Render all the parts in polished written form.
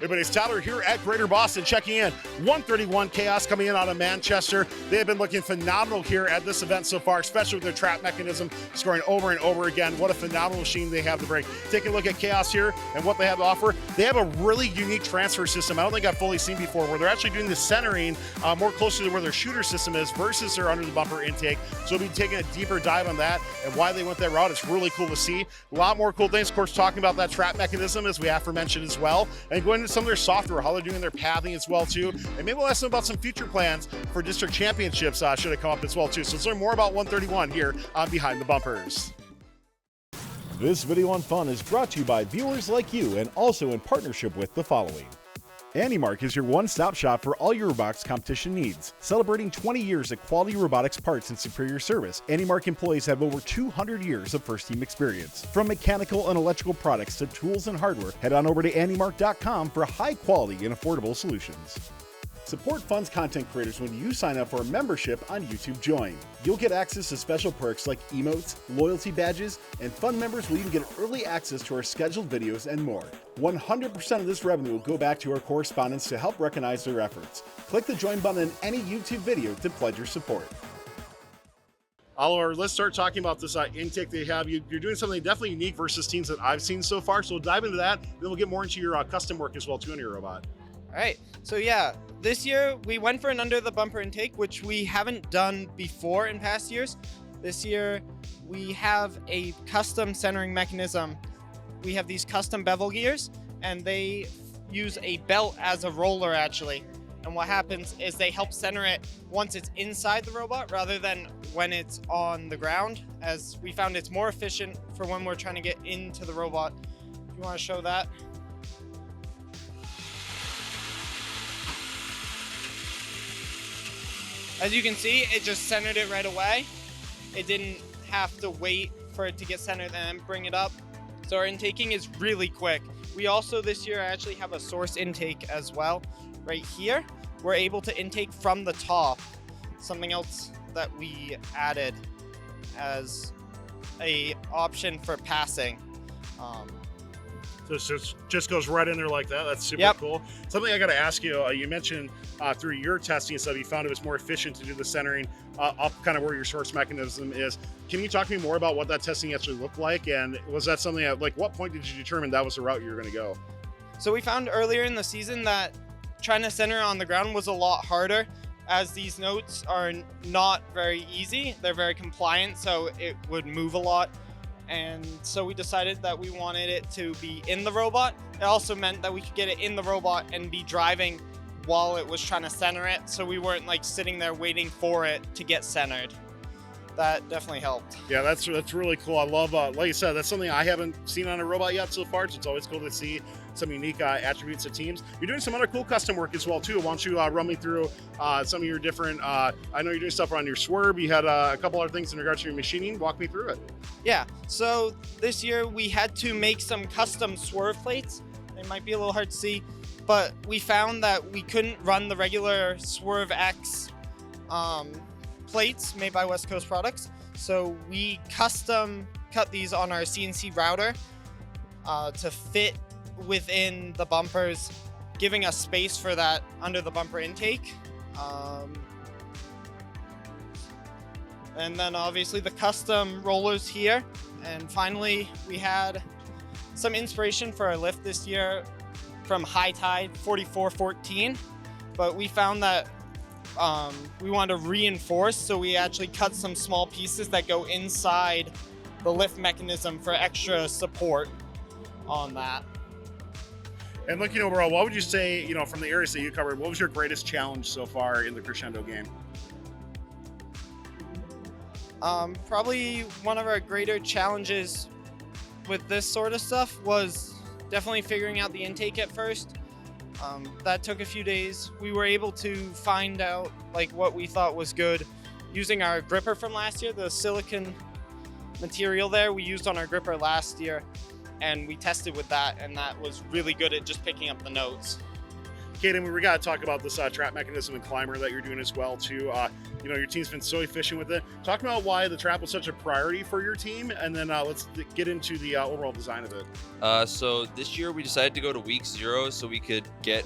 Everybody's Tyler here at Greater Boston checking in. 131 Chaos coming in out of Manchester. They have been looking phenomenal here at this event so far, especially with their trap mechanism, scoring over and over again. What a phenomenal machine they have to break. Taking a look at Chaos here and what they have to offer. They have a really unique transfer system I don't think I've fully seen before, where they're actually doing the centering more closer to where their shooter system is versus their under the bumper intake. So we'll be taking a deeper dive on that and why they went that route. It's really cool to see. A lot more cool things, of course, talking about that trap mechanism as we aforementioned as well, and going into some of their software, how they're doing their pathing as well too, and maybe we'll ask them about some future plans for district championships should it come up as well too. So let's learn more about 131 here on Behind the Bumpers. This video on fun is brought to you by viewers like you and also in partnership with the following. AndyMark is your one-stop shop for all your robotics competition needs. Celebrating 20 years of quality robotics parts and superior service, AndyMark employees have over 200 years of first-team experience. From mechanical and electrical products to tools and hardware, head on over to andymark.com for high-quality and affordable solutions. Support Fun's content creators when you sign up for a membership on YouTube Join. You'll get access to special perks like emotes, loyalty badges, and Fun members will even get early access to our scheduled videos and more. 100% of this revenue will go back to our correspondents to help recognize their efforts. Click the join button in any YouTube video to pledge your support. Oliver, let's start talking about this intake they have. You're doing something definitely unique versus teams that I've seen so far. So we'll dive into that, then we'll get more into your custom work as well too on your robot. All right, so yeah, this year we went for an under the bumper intake, which we haven't done before in past years. This year we have a custom centering mechanism. We have these custom bevel gears and they use a belt as a roller actually. And what happens is they help center it once it's inside the robot rather than when it's on the ground, as we found it's more efficient for when we're trying to get into the robot. If you want to show that. As you can see, it just centered it right away. It didn't have to wait for it to get centered and then bring it up. So our intaking is really quick. We also this year actually have a source intake as well. Right here, we're able to intake from the top. Something else that we added as a option for passing. So it just goes right in there like that. That's super cool. Something I got to ask you, you mentioned through your testing and stuff, you found it was more efficient to do the centering up kind of where your source mechanism is. Can you talk to me more about what that testing actually looked like? And was that something that, like, what point did you determine that was the route you were going to go? So we found earlier in the season that trying to center on the ground was a lot harder, as these notes are not very easy. They're very compliant, so it would move a lot. And so we decided that we wanted it to be in the robot. It also meant that we could get it in the robot and be driving while it was trying to center it, so we weren't like sitting there waiting for it to get centered. That definitely helped. Yeah, that's really cool. I love, like you said, that's something I haven't seen on a robot yet so far. So it's always cool to see some unique attributes of teams. You're doing some other cool custom work as well too. Why don't you run me through some of your different, I know you're doing stuff around your swerve. You had a couple other things in regards to your machining. Walk me through it. Yeah, so this year we had to make some custom swerve plates. They might be a little hard to see, but we found that we couldn't run the regular Swerve X plates made by West Coast Products. So we custom cut these on our CNC router to fit within the bumpers, giving us space for that under the bumper intake. And then obviously the custom rollers here. And finally, we had some inspiration for our lift this year from High Tide 4414, but we found that we wanted to reinforce, so we actually cut some small pieces that go inside the lift mechanism for extra support on that. And looking overall, what would you say, you know, from the areas that you covered, what was your greatest challenge so far in the Crescendo game? Probably one of our greater challenges with this sort of stuff was definitely figuring out the intake at first. That took a few days. We were able to find out like what we thought was good using our gripper from last year. The silicon material there we used on our gripper last year, and we tested with that, and that was really good at just picking up the notes. Kaden, we got to talk about this trap mechanism and climber that you're doing as well too. you know, your team's been so efficient with it. Talk about why the trap was such a priority for your team, and then let's get into the overall design of it. So this year we decided to go to week 0 so we could get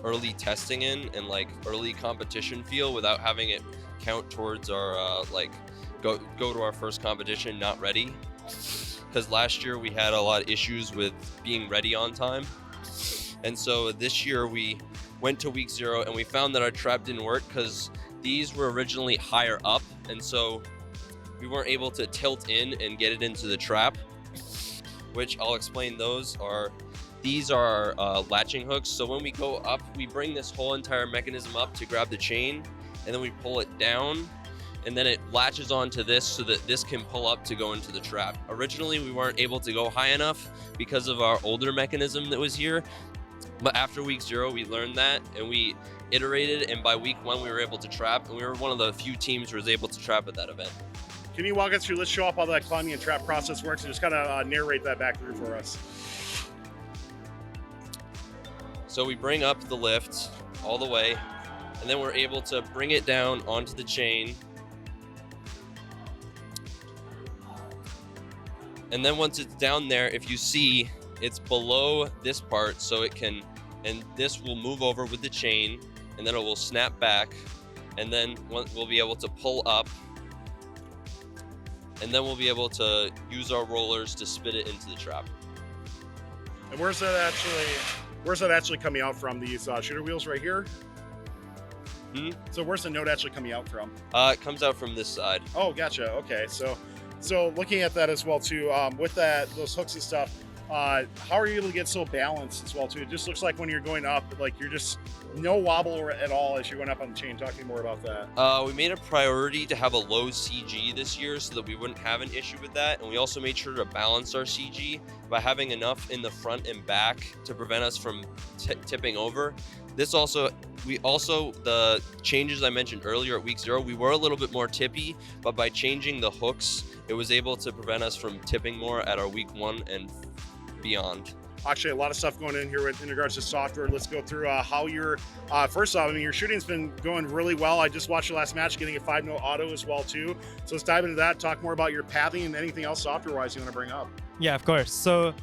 early testing in and like early competition feel without having it count towards our like go to our first competition not ready. Because last year we had a lot of issues with being ready on time. And so this year we went to week 0 and we found that our trap didn't work because these were originally higher up, and so we weren't able to tilt in and get it into the trap, which I'll explain. These are our latching hooks. So when we go up, we bring this whole entire mechanism up to grab the chain, and then we pull it down, and then it latches onto this so that this can pull up to go into the trap. Originally, we weren't able to go high enough because of our older mechanism that was here, but after week 0, we learned that, and we iterated, and by week 1 we were able to trap, and we were one of the few teams who was able to trap at that event. Can you walk us through, let's show off how that climbing and trap process works, and just kind of narrate that back through for us. So we bring up the lift all the way, and then we're able to bring it down onto the chain. And then once it's down there, if you see, it's below this part, so it can, and this will move over with the chain, and then it will snap back, and then we'll be able to pull up, and then we'll be able to use our rollers to spit it into the trap. And where's that actually coming out from? These shooter wheels right here? So where's the node actually coming out from? It comes out from this side. Oh, gotcha. Okay, so looking at that as well too, with those hooks and stuff, how are you able to get so balanced as well too? It just looks like when you're going up, like you're just no wobble at all as you're going up on the chain. Talking more about that. We made a priority to have a low CG this year so that we wouldn't have an issue with that, and we also made sure to balance our CG by having enough in the front and back to prevent us from tipping over. The changes I mentioned earlier at week 0, we were a little bit more tippy, but by changing the hooks, it was able to prevent us from tipping more at our week 1 and beyond. Actually, a lot of stuff going in here in regards to software. Let's go through how your first off, I mean, your shooting's been going really well. I just watched your last match, getting a 5-note auto as well too. So let's dive into that. Talk more about your pathing and anything else software-wise you want to bring up. Yeah, of course. So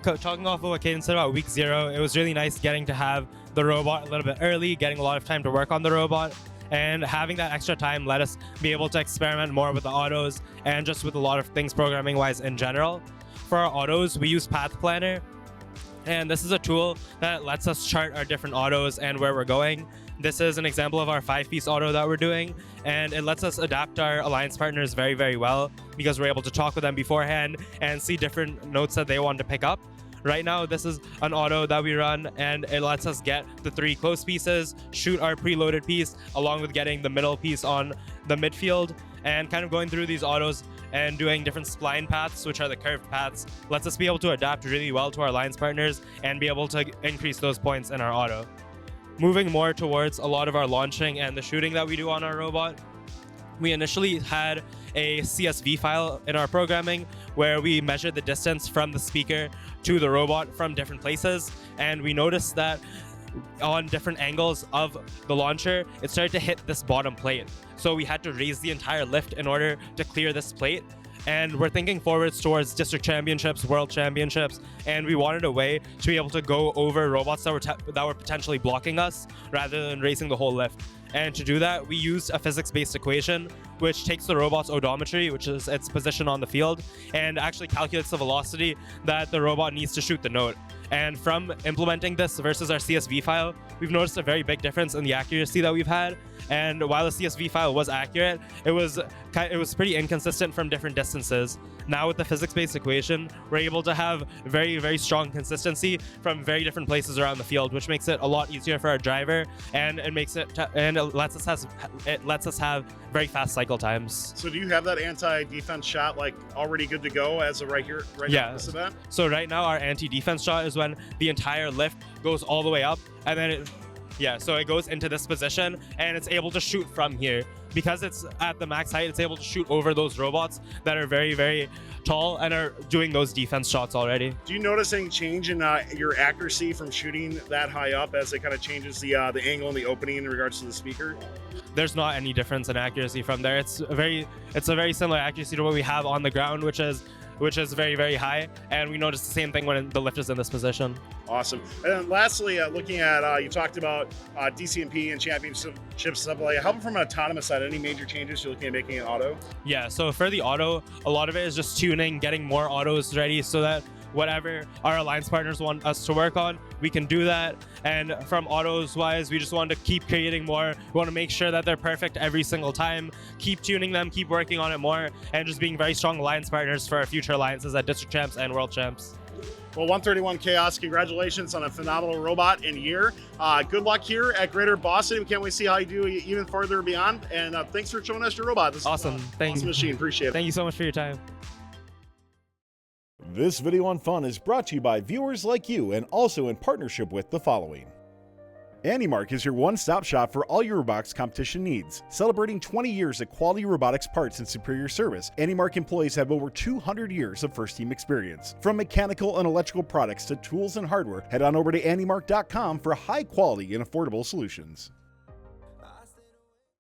talking off of what Caden said about week 0, it was really nice getting to have the robot a little bit early, getting a lot of time to work on the robot, and having that extra time let us be able to experiment more with the autos and just with a lot of things programming-wise in general. For our autos, we use Path Planner, and this is a tool that lets us chart our different autos and where we're going. This is an example of our 5-piece auto that we're doing, and it lets us adapt our alliance partners very, very well because we're able to talk with them beforehand and see different notes that they want to pick up. Right now, this is an auto that we run, and it lets us get the 3 close pieces, shoot our preloaded piece, along with getting the middle piece on the midfield, and kind of going through these autos and doing different spline paths, which are the curved paths, lets us be able to adapt really well to our alliance partners and be able to increase those points in our auto. Moving more towards a lot of our launching and the shooting that we do on our robot, we initially had a CSV file in our programming where we measured the distance from the speaker to the robot from different places, and we noticed that on different angles of the launcher, it started to hit this bottom plate. So we had to raise the entire lift in order to clear this plate. And we're thinking forwards towards district championships, world championships, and we wanted a way to be able to go over robots that were potentially blocking us rather than racing the whole lift. And to do that, we used a physics-based equation which takes the robot's odometry, which is its position on the field, and actually calculates the velocity that the robot needs to shoot the note. And from implementing this versus our CSV file, we've noticed a very big difference in the accuracy that we've had. And while the CSV file was accurate, it was pretty inconsistent from different distances. Now with the physics-based equation, we're able to have very, very strong consistency from very different places around the field, which makes it a lot easier for our driver, and it lets us have very fast cycle times. So do you have that anti-defense shot like already good to go as of right now this event? So right now our anti-defense shot is when the entire lift goes all the way up, and then so it goes into this position and it's able to shoot from here. Because it's at the max height, it's able to shoot over those robots that are very, very tall and are doing those defense shots already. Do you notice any change in your accuracy from shooting that high up as it kind of changes the angle and the opening in regards to the speaker? there's not any difference in accuracy from there. It's a very similar accuracy to what we have on the ground, which is very, very high. And we notice the same thing when the lift is in this position. Awesome. And then lastly, looking at, you talked about DCMP and championship stuff. Like, how about from an autonomous side? Any major changes you're looking at making in auto? Yeah, so for the auto, a lot of it is just tuning, getting more autos ready so that whatever our alliance partners want us to work on, we can do that. And from autos wise, we just want to keep creating more. We want to make sure that they're perfect every single time, keep tuning them, keep working on it more, and just being very strong alliance partners for our future alliances at District Champs and World Champs. Well, 131 Chaos, congratulations on a phenomenal robot and year. Good luck here at Greater Boston. We can't wait to see how you do even further beyond. And thanks for showing us your robot. This Awesome. is Thank awesome you. machine. Appreciate it. Thank you so much for your time. This video on fun is brought to you by viewers like you and also in partnership with the following. AndyMark is your one-stop shop for all your robotics competition needs. Celebrating 20 years of quality robotics parts and superior service, AndyMark employees have over 200 years of first-team experience. From mechanical and electrical products to tools and hardware, head on over to andymark.com for high-quality and affordable solutions.